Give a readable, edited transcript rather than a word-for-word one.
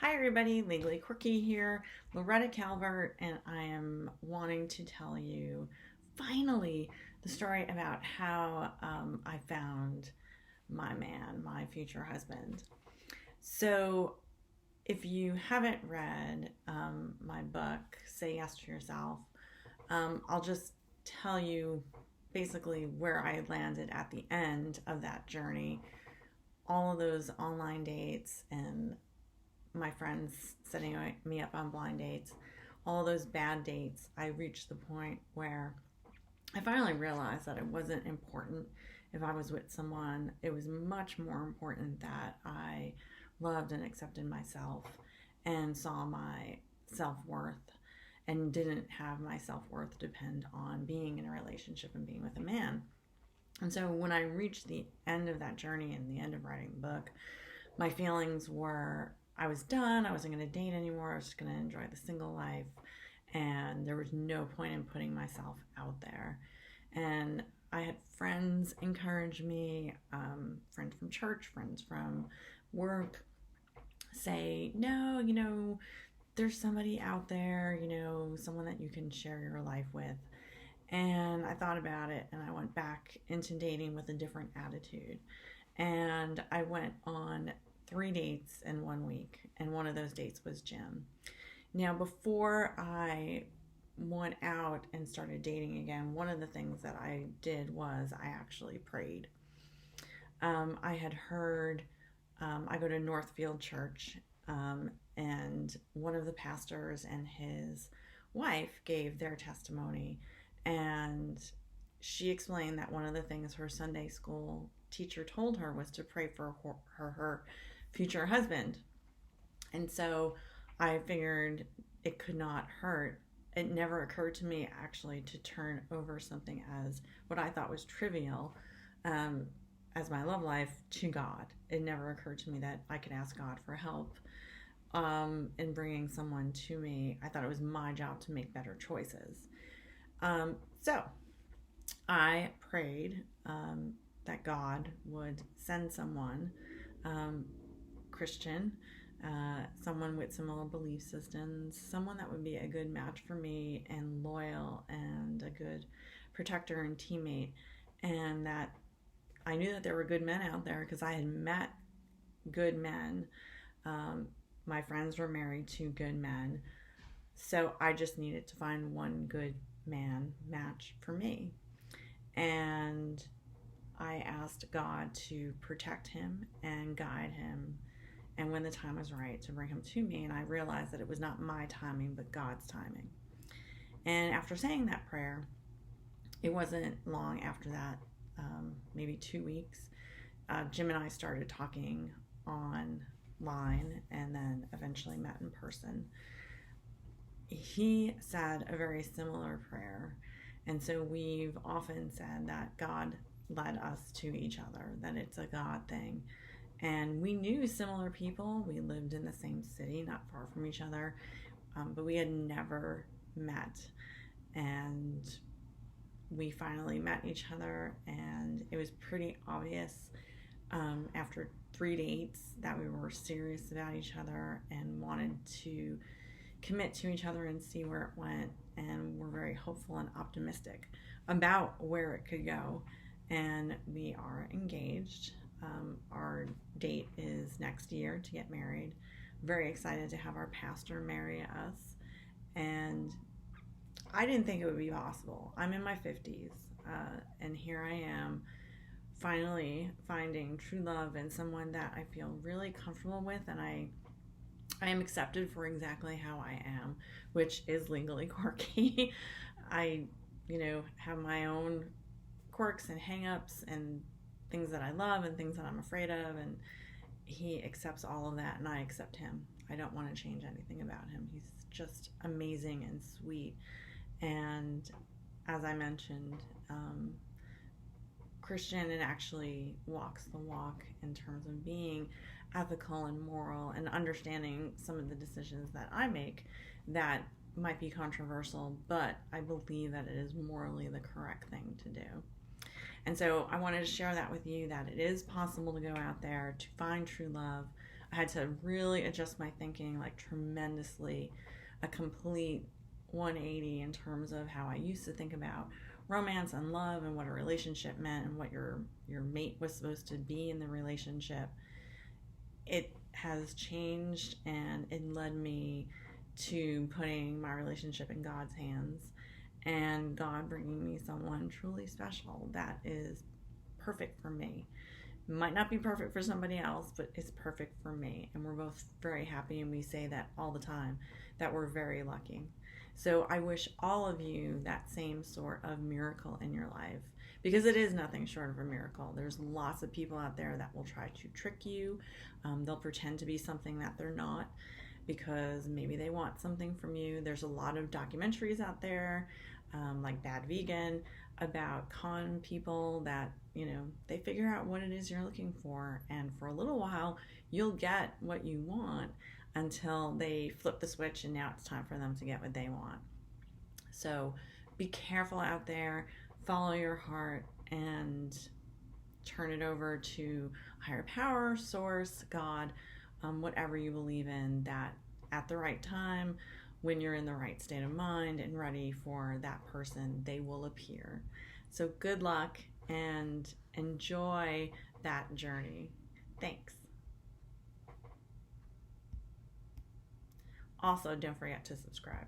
Hi, everybody. Legally Quirky here, Loretta Calvert, and I am wanting to tell you finally the story about how I found my man, my future husband. So, if you haven't read my book, Say Yes to Yourself, I'll just tell you basically where I landed at the end of that journey. All of those online dates and my friends setting me up on blind dates, all those bad dates, I reached the point where I finally realized that it wasn't important if I was with someone. It was much more important that I loved and accepted myself and saw my self worth and didn't have my self worth depend on being in a relationship and being with a man. And so when I reached the end of that journey and the end of writing the book, my feelings were I was done. I wasn't going to date anymore. I was just going to enjoy the single life. And there was no point in putting myself out there. And I had friends encourage me, friends from church, friends from work, say, no, there's somebody out there, someone that you can share your life with. And I thought about it and I went back into dating with a different attitude. And I went on 3 dates in 1 week, and one of those dates was Jim. Now, before I went out and started dating again, one of the things that I did was I actually prayed. I had heard, I go to Northfield Church, and one of the pastors and his wife gave their testimony, and she explained that one of the things her Sunday school teacher told her was to pray for her future husband. And so I figured it could not hurt. It never occurred to me actually to turn over something as what I thought was trivial, as my love life, to God. It never occurred to me that I could ask God for help in bringing someone to me. I thought it was my job to make better choices. So I prayed that God would send someone, Christian, someone with similar belief systems, someone that would be a good match for me and loyal and a good protector and teammate. And that I knew that there were good men out there because I had met good men. My friends were married to good men. So I just needed to find one good man match for me. And I asked God to protect him and guide him, and when the time was right, to bring him to me. And I realized that it was not my timing, but God's timing. And after saying that prayer, it wasn't long after that, maybe 2 weeks, Jim and I started talking online and then eventually met in person. He said a very similar prayer. And so we've often said that God led us to each other, that it's a God thing. And we knew similar people. We lived in the same city, not far from each other, but we had never met. And we finally met each other, and it was pretty obvious after 3 dates that we were serious about each other and wanted to commit to each other and see where it went. And we're very hopeful and optimistic about where it could go. And we are engaged. Our date is next year to get married. Very excited to have our pastor marry us. And I didn't think it would be possible. I'm in my 50s, and here I am finally finding true love and someone that I feel really comfortable with, and I am accepted for exactly how I am, which is legally quirky. I, have my own quirks and hang-ups and things that I love and things that I'm afraid of, and he accepts all of that, and I accept him. I don't want to change anything about him. He's just amazing and sweet. And as I mentioned, Christian and actually walks the walk in terms of being ethical and moral and understanding some of the decisions that I make that might be controversial, but I believe that it is morally the correct thing to do. And so I wanted to share that with you, that it is possible to go out there to find true love. I had to really adjust my thinking like tremendously, a complete 180 in terms of how I used to think about romance and love and what a relationship meant and what your mate was supposed to be in the relationship. It has changed, and it led me to putting my relationship in God's hands, and God bringing me someone truly special that is perfect for me. Might not be perfect for somebody else, but it's perfect for me. And we're both very happy, and we say that all the time, that we're very lucky. So I wish all of you that same sort of miracle in your life, because it is nothing short of a miracle. There's lots of people out there that will try to trick you. They'll pretend to be something that they're not because maybe they want something from you. There's a lot of documentaries out there, like Bad Vegan, about con people that, they figure out what it is you're looking for, and for a little while you'll get what you want until they flip the switch and now it's time for them to get what they want. So be careful out there, follow your heart, and turn it over to higher power, source, God, whatever you believe in, that at the right time, when you're in the right state of mind and ready for that person, they will appear. So good luck and enjoy that journey. Thanks. Also, don't forget to subscribe.